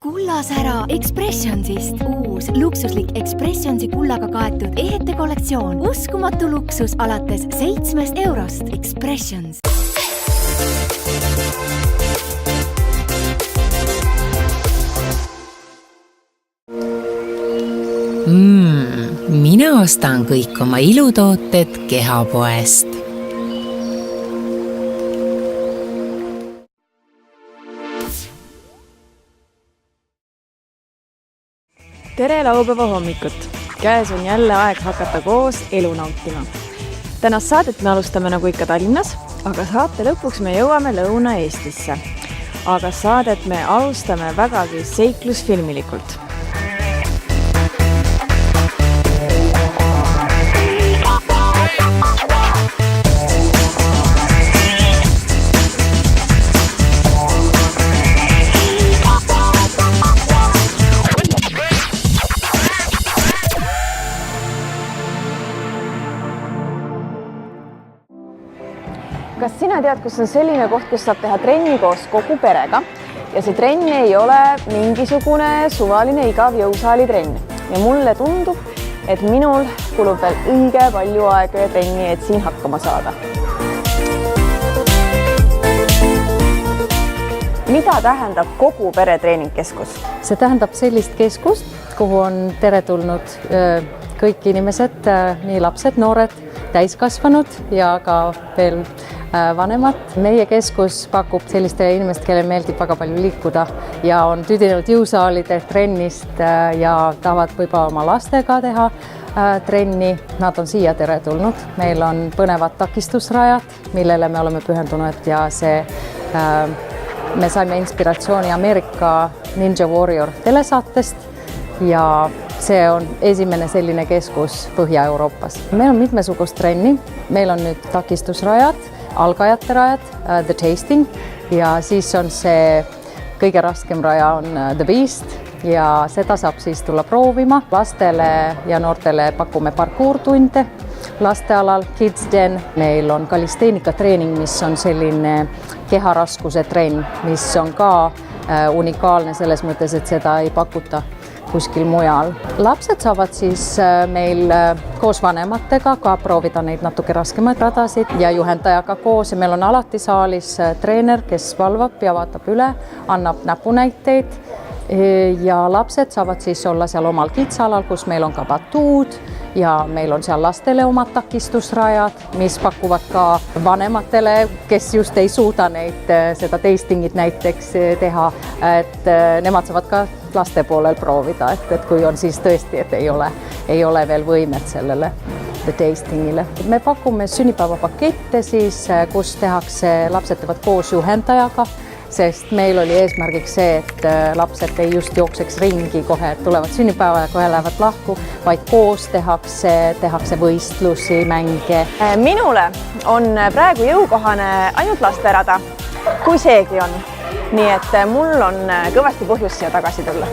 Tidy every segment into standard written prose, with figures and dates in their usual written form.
Kullasära Expressionsist. Uus luksuslik Expressionsi kullaga kaetud ehete kollektsioon. Uskumatu luksus alates 7 eurost. Expressions. Mina ostan kõik oma ilutooted Kehapoest. Tere laupäeva hommikut! Käes on jälle aeg hakata koos elu nautima. Tänast saadet me alustame nagu ikka Tallinnas, aga saate lõpuks me jõuame Lõuna-Eestisse. Aga saadet me alustame vägagi seiklusfilmilikult. Kas sina tead, kus on selline koht, kus saab teha trenni koos kogu perega ja see trenn ei ole mingisugune suvaline igav jõusaali trenn ja mulle tundub, et minul kulub veel õige palju aega ja trenni, et siin hakkama saada. Mida tähendab kogu pere treeningkeskus? See tähendab sellist keskust, kuhu on teretulnud kõik inimesed, nii lapsed, noored, täiskasvanud ja ka veel vanemad. Meie keskus pakub sellistele inimest, kelle meeldib väga palju liikuda ja on tüdinud jõusaalide trennist ja tahavad võib-olla oma lastega teha trenni. Nad on siia teretulnud. Meil on põnevad takistusrajad, millele me oleme pühendunud ja me saime inspiratsiooni Ameerika Ninja Warrior telesaatest ja see on esimene selline keskus Põhja-Euroopas. Meil on mitmesugust trenni. Meil on nüüd takistusrajad, algajate rajad, The Tasting ja siis on see kõige raskem raja on The Beast ja seda saab siis tulla proovima. Lastele ja noortele pakume parkuurtunde lastealal Kids Den. Meil on kalisteenikatreening, mis on selline keharaskuse trenn, mis on ka unikaalne selles mõttes, et seda ei pakuta kuskil mujal. Lapsed saavad siis meil koos vanematega ka proovida neid natuke raskemaid radasid ja juhendajaga koos ja meil on alati saalis treener, kes valvab ja vaatab üle, annab näpunäiteid ja lapsed saavad siis olla seal omal kitsalal, kus meil on ka batuud ja meil on seal lastele omad takistusrajad, mis pakuvad ka vanematele, kes just ei suuda seda tastingit näiteks teha, et nemad saavad ka laste poolel proovida, et kui on siis tõesti, et ei ole veel võimet sellele The Tastingile. Me pakume sünnipäevapakette siis, kus lapsed teevad koos juhendajaga, sest meil oli eesmärgiks see, et lapsed ei just jookseks ringi kohe, et tulevad sünnipäeva ja kohe lähevad lahku, vaid koos tehakse võistlusi, mänge. Minule on praegu jõukohane ainult lasterada, kui seegi on. Nii et mul on kõvasti põhjus siia tagasi tulla.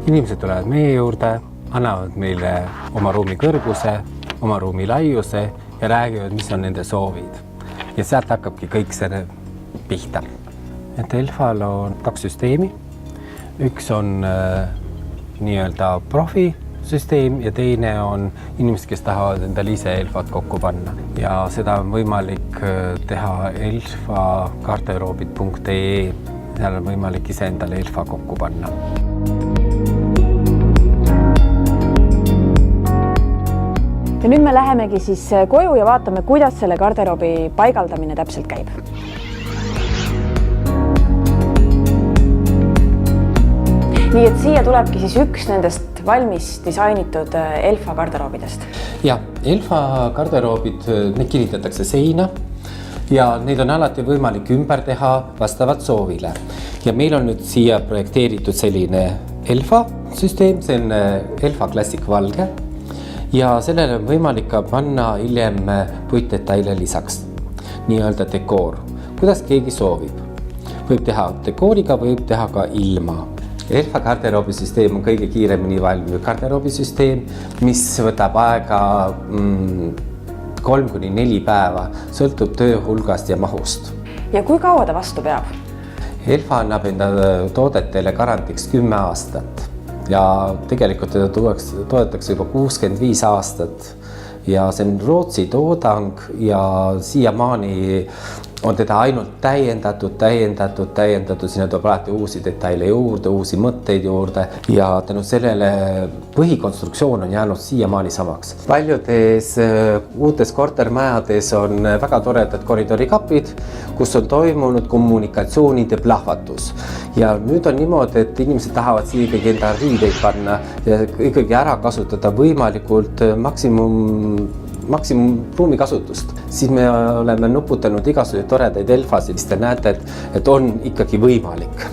Inimesed tulevad meie juurde, annavad meile oma ruumi kõrguse, oma ruumi laiuse ja räägivad, mis on nende soovid. Ja sealt hakkabki kõik see pihta. Et Elfal on 2 süsteemi. Üks on nii-öelda profisüsteem ja teine on inimesed, kes tahavad endale ise Elfat kokku panna. Ja seda on võimalik teha elfagarderoobid.ee. Seal on võimalik ise endale Elfa kokku panna. Ja nüüd me lähemegi siis koju ja vaatame, kuidas selle garderoobi paigaldamine täpselt käib. Nii et siia tulebki siis üks nendest valmis disainitud Elfa garderoobidest. Ja, Elfa garderoobid, need kinnitatakse seina ja neid on alati võimalik ümber teha vastavalt soovile. Ja meil on nüüd siia projekteeritud selline Elfa süsteem, see on Elfa Classic valge. Ja sellele on võimalik ka panna hiljem puitdetaile lisaks, nii-öelda dekoor. Kuidas keegi soovib? Võib teha dekooriga, võib teha ka ilma. Elfa garderoobisüsteem on kõige kiiremini valmiv garderoobisüsteem, mis võtab aega 3-4 päeva, sõltub töö hulgast ja mahust. Ja kui kaua ta vastu peab? Elfa annab enda toodetele garantiks 10 aastat ja tegelikult teda toodetakse juba 65 aastat ja see on Rootsi toodang ja siiamaani on teda ainult täiendatud, sinna tuleb alati uusi detaile juurde, uusi mõtteid juurde ja tänu sellele põhikonstruktsioon on jäänud siiamaani samaks. Paljudes uutes kortermajades on väga toredad koridorikapid, kus on toimunud kommunikatsioonide plahvatus. Ja nüüd on niimoodi, et inimesed tahavad siia ikkagi enda riideid panna ja ikkagi ära kasutada võimalikult maksimum ruumikasutust. Siis me oleme nuputanud igasuguseid toredaid Elfasid, siis te näete, et on ikkagi võimalik.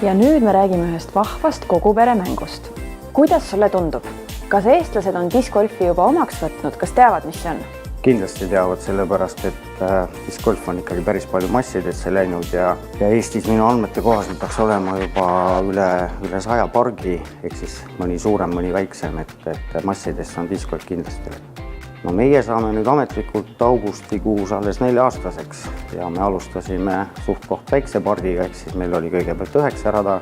Ja nüüd me räägime ühest vahvast koguperemängust. Kuidas sulle tundub? Kas eestlased on discgolfi juba omaks võtnud? Kas teavad, mis see on? Kindlasti teavad, sellepärast, et discgolf on ikkagi päris palju massidesse läinud ja Eestis minu andmete kohaselt peaks olema juba üle 100 pargi, ehk siis mõni suurem, mõni väiksem, et massidesse on discgolf kindlasti läinud. No meie saame nüüd ametlikult augustikuus alles 4-aastaseks ja me alustasime suht koht väikse pargiga, ehk siis meil oli kõigepealt 9 rada,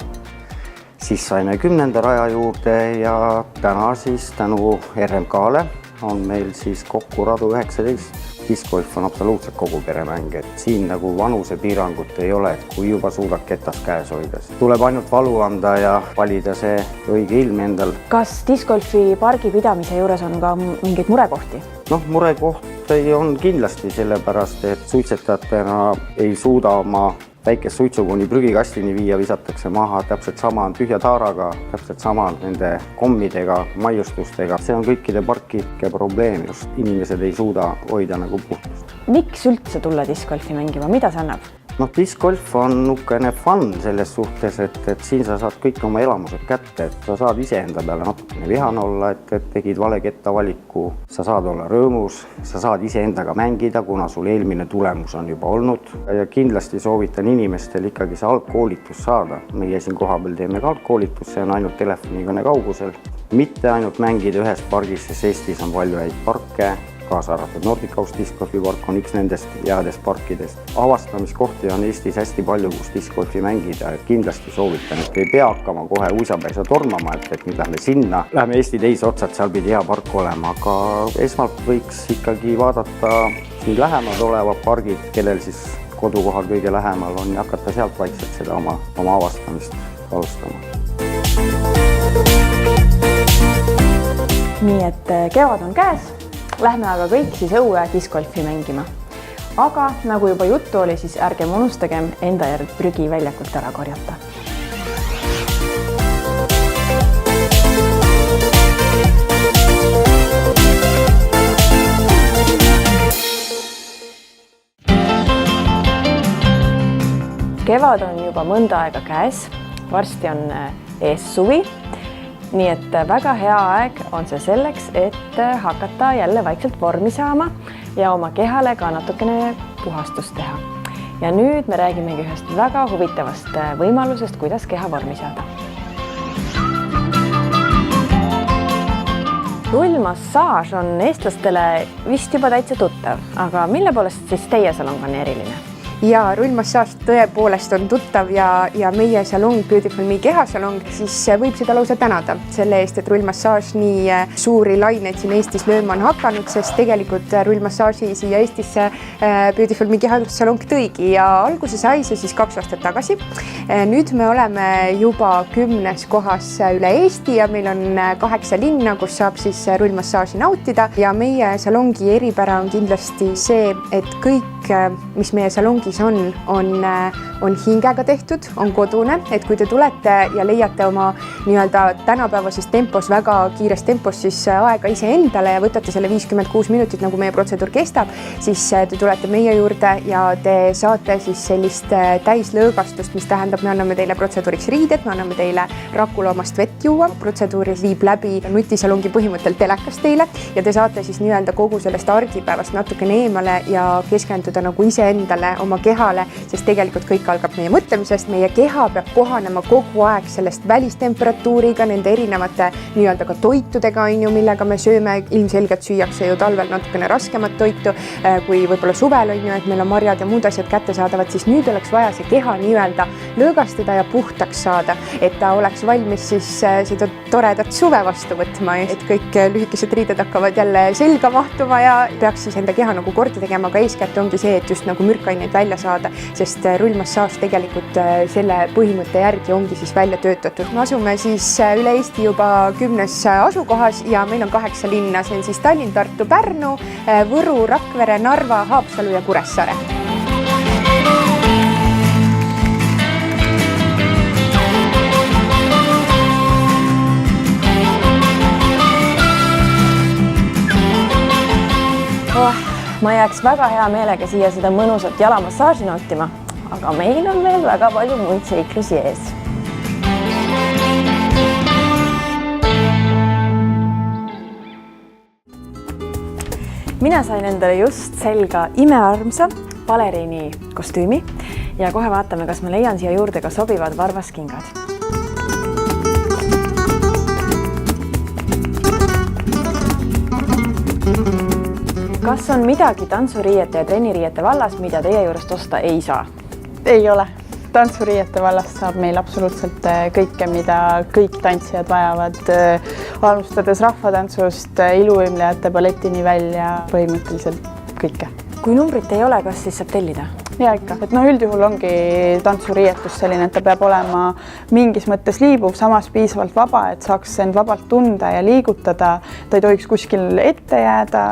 siis saime 10. raja juurde ja täna siis tänu RMK-le on meil siis kokku radu 19. Discgolf on absoluutselt kogu peremäng, et siin nagu vanusepiirangut ei ole, et kui juba suudad ketas käes hoida. Tuleb ainult valu anda ja valida see õige ilm endal. Kas discgolfi pargi pidamise juures on ka mingeid murekohti? Murekoht on kindlasti sellepärast, et suitsetajatena ei suuda oma väikest suitsu kuni prügikastini viia, visatakse maha, täpselt sama on tühja taaraga, täpselt sama nende kommidega, maiustustega. See on kõikide parkide probleem, just inimesed ei suuda hoida nagu puhtust. Miks üldse tulla discgolfi mängima? Mida see annab? Discgolf on nukene fun selles suhtes, et siin sa saad kõik oma elamused kätte, et sa saad ise enda peale natukene vihane olla, et tegid vale kettavaliku, sa saad olla rõõmus, sa saad ise endaga mängida, kuna sul eelmine tulemus on juba olnud ja kindlasti soovitan inimestel ikkagi see algkoolitus saada. Meie siin kohapeal teeme ka algkoolitus, see on ainult telefonikõne kaugusel. Mitte ainult mängida ühes pargis, sest Eestis on palju häid parke, kaasa arvatud Nordic House discgolfi park on üks nendest headest parkidest. Avastamiskohti on Eestis hästi palju, kus discgolfi mängida, et kindlasti soovitan, et ei pea hakkama kohe uisapäisa tormama, et nüüd lähme sinna. Lähme Eesti teise otsad, seal pidi hea park olema, aga esmalt võiks ikkagi vaadata siin lähemad olevad pargid, kellel siis kodukohal kõige lähemal on ja hakata sealt vaikselt seda oma avastamist alustama. Nii et kevad on käes. Lähme aga kõik siis õue discgolfi mängima. Aga nagu juba juttu oli, siis ärgem unustagem enda järg prügi väljakult ära korjata. Kevad on juba mõnda aega käes, varsti on ees suvi. Nii et väga hea aeg on see selleks, et hakata jälle vaikselt vormi saama ja oma kehale ka natukene puhastust teha. Ja nüüd me räägimegi ühest väga huvitavast võimalusest, kuidas keha vormi saada. Rullmassaaž on eestlastele vist juba täitsa tuttav, aga mille poolest siis teie salong on eriline? Ja rullmassaaž tõepoolest on tuttav ja meie salong, Beautiful Me kehasalong, siis võib seda lausa tänada selle eest, et rullmassaaž nii suuri laineid siin Eestis lööma on hakanud, sest tegelikult rullmassaaži siia Eestisse Beautiful Me kehasalong tõigi ja alguse sai see siis 2 aastat tagasi. Nüüd me oleme juba 10 kohas üle Eesti ja meil on 8 linna, kus saab siis rullmassaaži nautida ja meie salongi eripära on kindlasti see, et kõik kõik, mis meie salongis on hingega tehtud, on kodune, et kui te tulete ja leiate oma nii-öelda tänapäevases tempos, väga kiires tempos, siis aega iseendale ja võtate selle 56 minutit, nagu meie protseduur kestab, siis te tulete meie juurde ja te saate siis sellist täislõõgastust, mis tähendab, me anname teile protseduuriks riided, me anname teile rakuloomast vett juua, protseduuri viib läbi nutisalongi põhimõttel telekas teile ja te saate siis nii-öelda kogu sellest argipäevast natukene eemale ja keskenduda nagu iseendale, oma kehale, sest tegelikult kõik algab meie mõtlemisest, meie keha peab kohanema kogu aeg sellest välistemperatuuriga, nende erinevate nii-öelda ka toitudega, millega me sööme, ilmselgelt süüakse ju talvel natukene raskemat toitu, kui võib-olla suvel on ju, et meil on marjad ja muud asjad kättesaadavad, siis nüüd oleks vaja see keha nii-öelda lõõgastada ja puhtaks saada, et ta oleks valmis siis seda toredat suve vastu võtma, et kõik lühikesed riided hakkavad jälle selga mahtuma ja peaks siis enda keha nagu korda tegema, aga eeskätt ongi see, et just nagu mürkaineid välja saada, sest rullmassaaž tegelikult selle põhimõtte järgi ongi siis välja töötatud. Me asume siis üle Eesti juba 10 asukohas ja meil on 8 linna, see on siis Tallinn, Tartu, Pärnu, Võru, Rakvere, Narva, Haapsalu ja Kuressaare. Ma jääks väga hea meelega siia seda mõnusat jalamassaaži nautima, aga meil on veel väga palju muid seiklusi ees. Mina sain endale just selga imearmsa baleriini kostüümi ja kohe vaatame, kas ma leian siia juurde ka sobivad varvaskingad. Kas on midagi tantsuriiete ja trenniriiete vallas, mida teie juurest osta ei saa? Ei ole. Tantsuriiete vallast saab meil absoluutselt kõike, mida kõik tantsijad vajavad, alustades rahvatantsust, iluimlejate balletini välja, põhimõtteliselt kõike. Kui numbrit ei ole, kas siis saab tellida? Ja ikka, et üldjuhul ongi tantsuriietus selline, et ta peab olema mingis mõttes liibuv, samas piisavalt vaba, et saaks end vabalt tunda ja liigutada. Ta ei tohiks kuskil ette jääda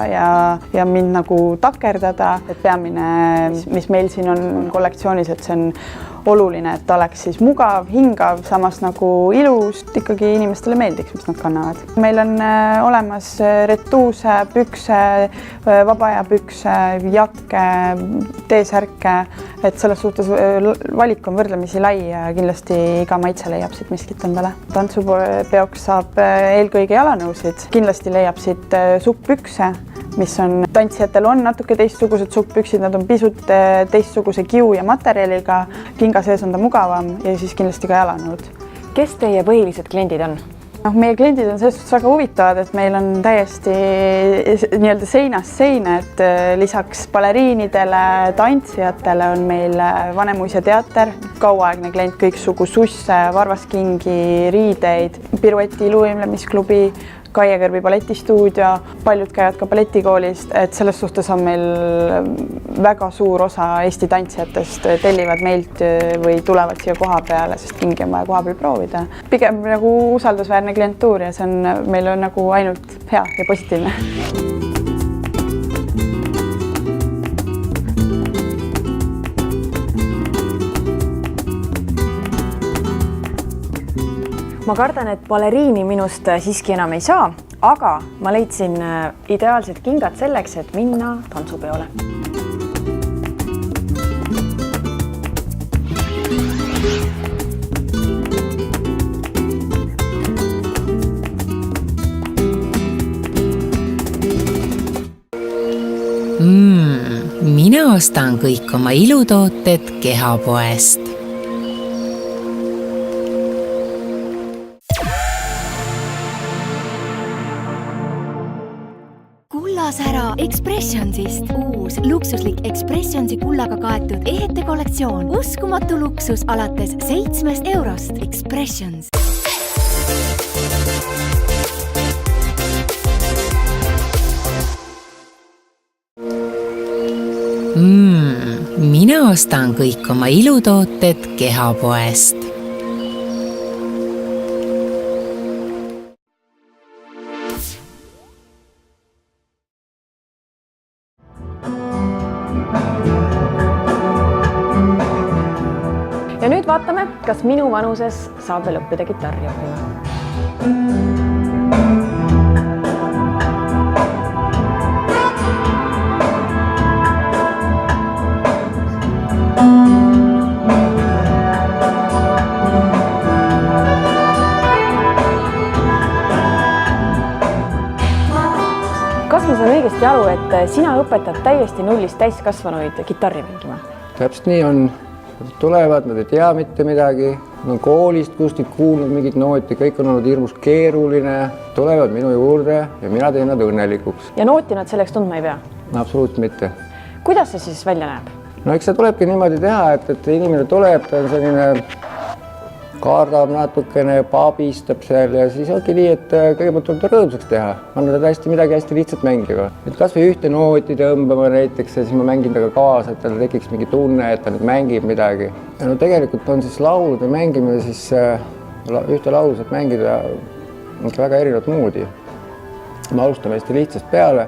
ja mind nagu takerdada, et peamine, mis meil siin on kollektsioonis, et see on oluline, et ta oleks siis mugav, hingav, samas nagu ilus, ikkagi inimestele meeldiks, mis nad kannavad. Meil on olemas retuuse, pükse, vabajapükse, jakke, T-särke, et selles suhtes valik on võrdlemisi lai ja kindlasti iga maitse leiab siit miskit endale. Tantsupeoks saab eelkõige jalanõusid, kindlasti leiab siit supppükse, mis on tantsijatel on natuke teistsugused supppüksid, nad on pisut teistsuguse kiu ja materjaliga, kinga sees on ta mugavam ja siis kindlasti ka jalanõud. Kes teie põhilised kliendid on? Meie kliendid on selles suhtes väga huvitavad, et meil on täiesti nii-öelda seinast seina, et lisaks baleriinidele, tantsijatele on meil Vanemuise teater, kauaaegne klient, kõiksugu susse, varvaskingi, riideid, pirueti iluimlemisklubi, Kaie Kõrvi balletistuudio, paljud käivad ka balletikoolist, et selles suhtes on meil väga suur osa Eesti tantsijatest tellivad meilt või tulevad siia koha peale, sest kingi on vaja koha peal proovida. Pigem nagu usaldusväärne klientuur ja see on meil on nagu ainult hea ja positiivne. Ma kardan, et baleriini minust siiski enam ei saa, aga ma leidsin ideaalsed kingad selleks, et minna tantsupeole. Mina ostan kõik oma ilutooted kehapoest. Kullasära Expressionsist. Uus luksuslik Expressionsi kullaga kaetud ehete kollektsioon. Uskumatu luksus alates 7 eurost. Expressions. Mina ostan kõik oma ilutooted kehapoest. vaatame, kas minu vanuses saab veel õppida kitarri õppima. Kas ma saan õigesti aru, et sina õpetad täiesti nullist täiskasvanuid kitarri mängima? Täpselt nii on. Nad tulevad, nad ei tea mitte midagi. Nad on koolist kuskilt kuulnud mingit nooti, kõik on olnud hirmus keeruline. Tulevad minu juurde ja mina teen nad õnnelikuks. Ja nooti nad selleks tundma ei pea? Absoluutselt mitte. Kuidas see siis välja näeb? No eks see tulebki niimoodi teha, et inimene tuleb, ta on selline kardab natukene, paabistab seal ja siis ongi nii, et kõigepealt tuleb ta rõõmsaks teha. Anna ta midagi hästi lihtsalt mängiva. Et kas või ühte nooti tõmbama näiteks ja siis ma mängin taga kaasa, et tal tekiks mingi tunne, et ta nüüd mängib midagi. Ja no tegelikult on siis laulude mängimine, siis ühte laulu saab mängida väga erinevat moodi. Me alustame hästi lihtsast peale,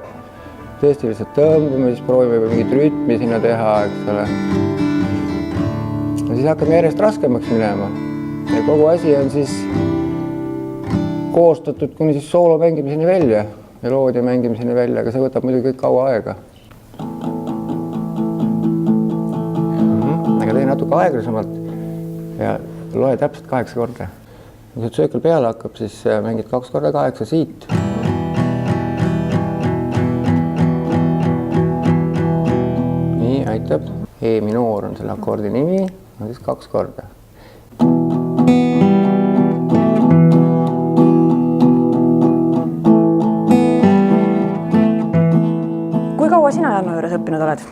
tõesti lihtsalt tõmbame, siis proovime juba mingit rütmi sinna teha, eks ole. Ja siis hakkame järjest raskemaks minema. Ja kogu asi on siis koostatud kuni siis soolo mängimiseni välja, meloodia mängimiseni välja, aga see võtab muidugi kõik kaua aega. Aga tee natuke aeglasemalt ja loe täpselt 8 korda. Kui see tsöökel peale hakkab, siis mängid 2 korda 8 siit. Nii, aitab. E minoor on selle akordi nimi, on siis 2 korda. Kui kaua sina Janno juures õppinud oled?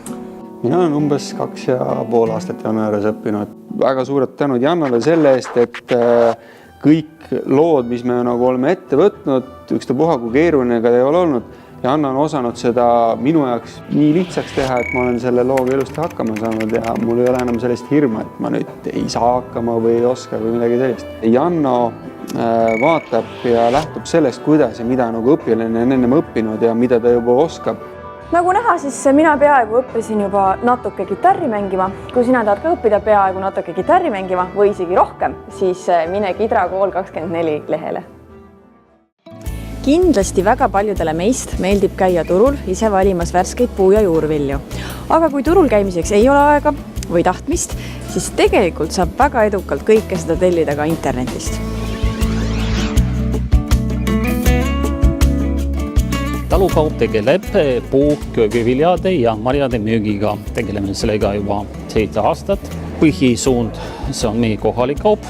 Mina olen umbes 2,5 aastat Janno juures õppinud. Väga suured tänud Jannole selle eest, et kõik lood, mis me nagu oleme ette võtnud, ükstapuha kui keeruline ka ei ole olnud, Janno on osanud seda minu jaoks nii lihtsaks teha, et ma olen selle looga ilusti hakkama saanud ja mul ei ole enam sellist hirma, et ma nüüd ei saa hakkama või ei oska või midagi sellist. Janno vaatab ja lähtub sellest, kuidas ja mida nagu õpilane on ennem õppinud ja mida ta juba oskab. Nagu näha, siis mina peaaegu õppisin juba natuke kitarri mängima. Kui sina tahad ka õppida peaaegu natuke kitarri mängima või isegi rohkem, siis mine Kidra kool 24 lehele. Kindlasti väga paljudele meist meeldib käia turul ise valimas värskeid puu- ja juurvilju. Aga kui turul käimiseks ei ole aega või tahtmist, siis tegelikult saab väga edukalt kõike seda tellida ka internetist. Talukaup tegeleb puu-, köögiviljade ja marjade müügiga. Tegeleme sellega juba 7 aastat. Põhisuund, see on meie kohalik kaup,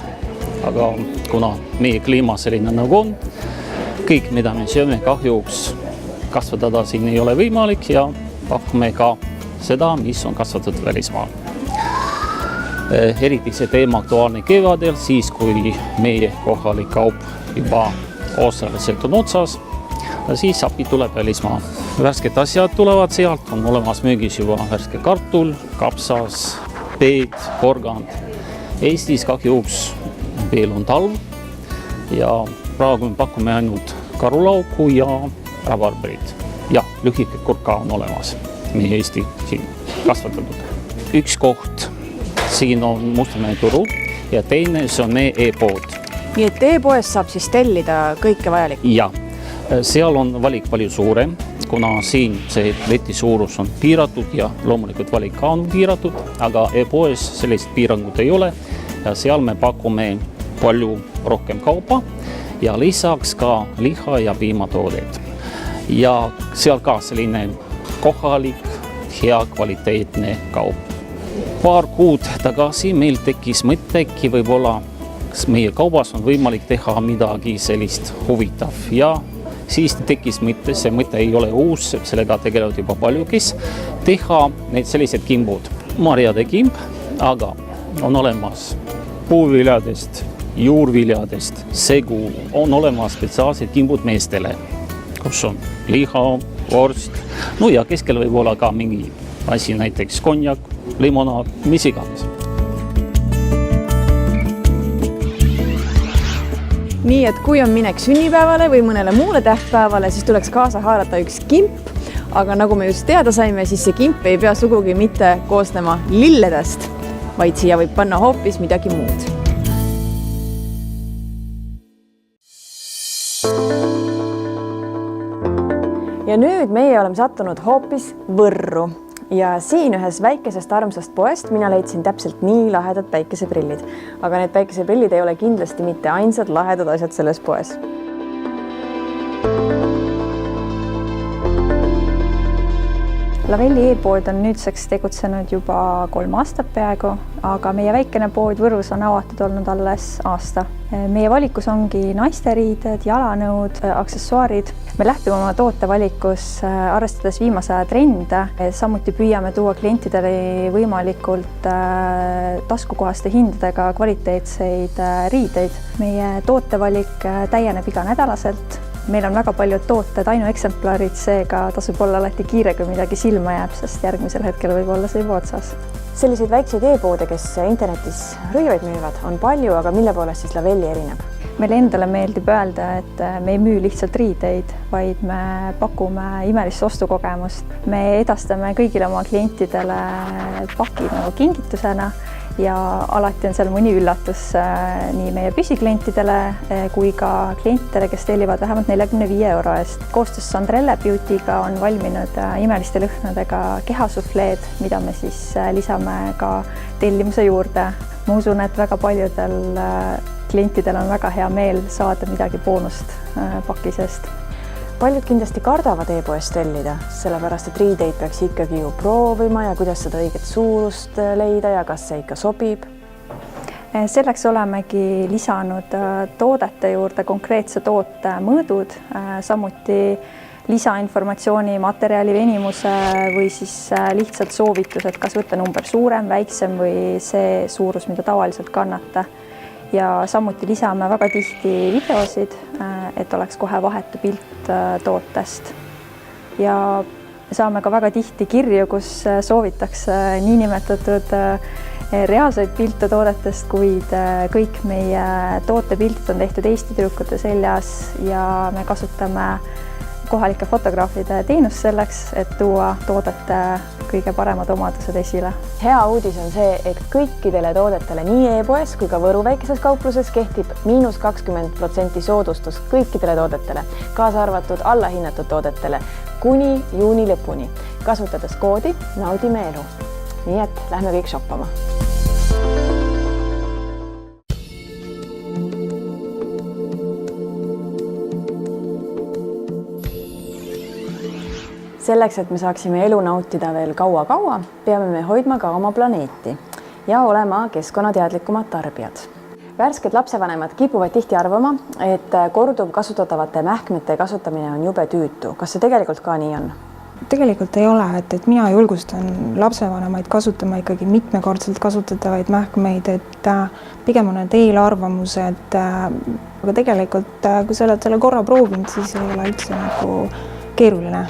aga kuna meie kliima selline nagu on, kõik, mida me sööme, kahjuks kasvatada siin ei ole võimalik ja pakume ka seda, mis on kasvatatud välismaal. Eriti see teema aktuaalne kevadel, siis kui meie kohalik kaup juba osaliselt on otsas, siis api tuleb välismaa. Värsked asjad tulevad sealt, on olemas müügis juba värske kartul, kapsas, peed, porgand. Eestis kahjuks veel on talv ja praegu me pakume ainult karulauku ja rabarberit. Ja lühike kurka on olemas, meie Eesti siin kasvatatud. Üks koht siin on Mustamäe turul ja teine see on meie e-pood. Nii et e-poes saab siis tellida kõike vajalik? Ja. Seal on valik palju suurem, kuna siin see leti suurus on piiratud ja loomulikult valik ka on piiratud, aga e-poes sellist piirangut ei ole ja seal me pakume palju rohkem kaupa ja lisaks ka liha- ja piimatoodet. Ja seal ka selline kohalik, hea kvaliteetne kaup. Paar kuud tagasi meil tekkis mõtteki võib-olla, kas meie kaubas on võimalik teha midagi sellist huvitav ja siis tekkis mõte, see mõte ei ole uus, sellega tegelevad juba palju, kes teha need sellised kimbud. Marjade kimb, aga on olemas puuviljadest, juurviljadest, segu, on olemas spetsiaalsed kimbud meestele, kus on liha, vorst, no ja keskel võib olla ka mingi asi, näiteks konjak, limonaad, mis iganes. Nii et kui on minek sünnipäevale või mõnele muule tähtpäevale, siis tuleks kaasa haarata üks kimp, aga nagu me just teada saime, siis see kimp ei pea sugugi mitte koosnema lilledest, vaid siia võib panna hoopis midagi muud. Ja nüüd meie oleme sattunud hoopis Võrru ja siin ühes väikesest armsast poest mina leidsin täpselt nii lahedad päikeseprillid. Aga need päikeseprillid ei ole kindlasti mitte ainsad lahedad asjad selles poes. Lavelli e-pood on nüüdseks tegutsenud juba 3 aastat peaaegu, aga meie väikene pood Võrus on avatud olnud alles aasta. Meie valikus ongi naisteriided, jalanõud, aksessuaarid. Me lähtume oma tootevalikus arvestades viimase aja trende. Samuti püüame tuua klientidele võimalikult taskukohaste hindadega kvaliteetseid riideid. Meie tootevalik täieneb iga nädalaselt. Meil on väga paljud tooted ainueksemplarid, seega tasub olla alati kiire, kui midagi silma jääb, sest järgmisel hetkel võib olla see juba otsas. Selliseid väikseid e-poode, kes internetis rõivaid müüvad, on palju, aga mille poolest siis Lavelli erineb? Meile endale meeldib öelda, et me ei müü lihtsalt riideid, vaid me pakume imelist ostukogemust. Me edastame kõigile oma klientidele pakid nagu kingitusena ja alati on seal mõni üllatus nii meie püsiklientidele kui ka klientidele, kes tellivad vähemalt 45 € eest. Koostöös Sandrelle Beauty'ga on valminud imeliste lõhnadega kehasufleed, mida me siis lisame ka tellimuse juurde. Ma usun, et väga paljudel klientidel on väga hea meel saada midagi boonust pakisest. Paljud kindlasti kardavad e-poest tellida, sellepärast et riideid peaks ikkagi ju proovima ja kuidas seda õiget suurust leida ja kas see ikka sobib. Selleks olemegi lisanud toodete juurde konkreetse toote mõõdud, samuti lisainformatsiooni materjali venimuse või siis lihtsalt soovitused, kas võtta number suurem, väiksem või see suurus, mida tavaliselt kannate. Ja samuti lisame väga tihti videosid, et oleks kohe vahetu pilt tootest. Ja saame ka väga tihti kirju, kus soovitakse niinimetatud reaalseid pilte toodetest, kuid kõik meie tootepildid on tehtud Eesti tüdrukute seljas ja me kasutame kohalike fotograafide teenust selleks, et tuua toodete kõige paremad omadused esile. Hea uudis on see, et kõikidele toodetele nii e-poes kui ka Võru väikeses kaupluses kehtib –20% soodustus kõikidele toodetele, kaasa arvatud allahinnatud toodetele kuni juuni lõpuni. Kasutades koodi naudime elu. Nii et lähme kõik shoppama. Selleks, et me saaksime elu nautida veel kaua-kaua, peame me hoidma ka oma planeeti ja olema keskkonnateadlikumad tarbijad. Värsked lapsevanemad kipuvad tihti arvama, et korduvkasutatavate mähkmete kasutamine on jube tüütu. Kas see tegelikult ka nii on? Tegelikult ei ole, et mina julgustan lapsevanemaid kasutama ikkagi mitmekordselt kasutatavaid mähkmeid, et pigem on need eelarvamused, aga tegelikult kui sa oled selle korra proovinud, siis ei ole üldse nagu keeruline.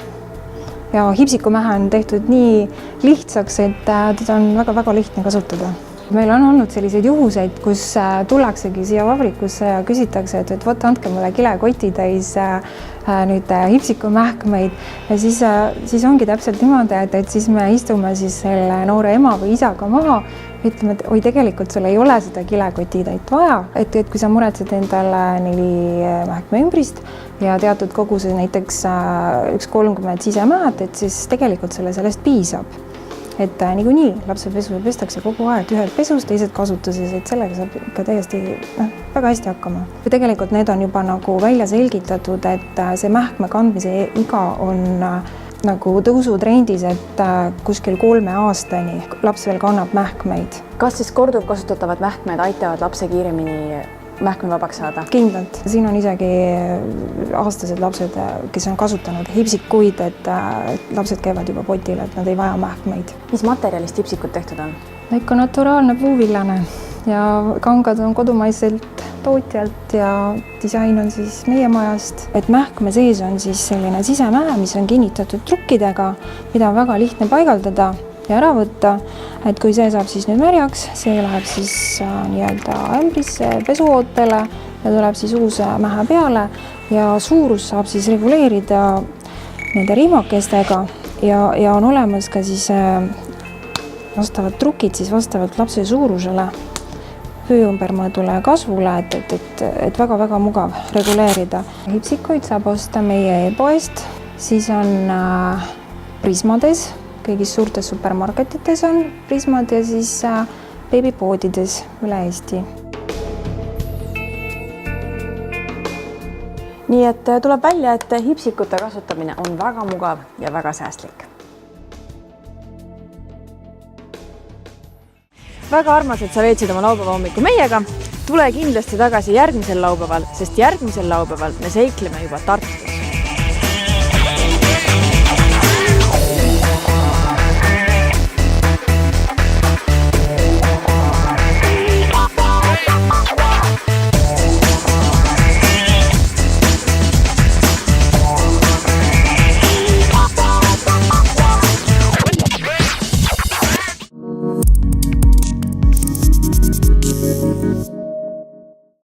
Ja hipsikumähe on tehtud nii lihtsaks, et teda on väga-väga lihtne kasutada. Meil on olnud selliseid juhuseid, kus tullaksegi siia vabrikusse ja küsitakse, et võtta andke mulle kilekoti täis nüüd hipsikumähkmeid ja siis ongi täpselt niimoodi, et siis me istume siis selle noore ema või isaga maha, ütleme, et oi, tegelikult sul ei ole seda kilekotitäit vaja, et kui sa muretsed endale 4 mähkme ümbrist ja teatud koguse näiteks 1,30 sisemäed, et siis tegelikult sellest piisab. Et niikuinii lapsepesu pestakse kogu aeg, ühed pesus, teised kasutuses, et sellega saab ikka täiesti väga hästi hakkama. Tegelikult need on juba nagu välja selgitatud, et see mähkme kandmise iga on nagu tõusutrendis, et kuskil 3 aastani laps veel kannab mähkmeid. Kas siis korduvkasutatavad mähkmed aitavad lapse kiiremini mähkme vabaks saada? Kindlalt. Siin on isegi aastased lapsed, kes on kasutanud hipsikuid, et lapsed käivad juba potil, et nad ei vaja mähkmeid. Mis materjalist hipsikud tehtud on? Ikka naturaalne puuvillane ja kangad on kodumaiselt tootjalt ja disain on siis meie majast. Et mähkme sees on siis selline sisemäe, mis on kinnitatud trukkidega, mida on väga lihtne paigaldada ja ära võtta, et kui see saab siis nüüd märjaks, see läheb siis nii-öelda ämbrisse pesuootele ja tuleb siis uus mähe peale ja suurus saab siis reguleerida nende rihmakestega ja on olemas ka siis vastavad trukid siis vastavalt lapse suurusele, hüü ümbermõõdule ja kasvule, et väga-väga mugav reguleerida. Hipsikuid saab osta meie e-poest, siis on Prismades, kõigis suurtes supermarketites on Prismad ja siis beebipoodides üle Eesti. Nii et tuleb välja, et hipsikute kasutamine on väga mugav ja väga säästlik. Väga armas, et sa veetsid oma laupäeva hommiku meiega. Tule kindlasti tagasi järgmisel laupäeval, sest järgmisel laupäeval me seikleme juba Tartus.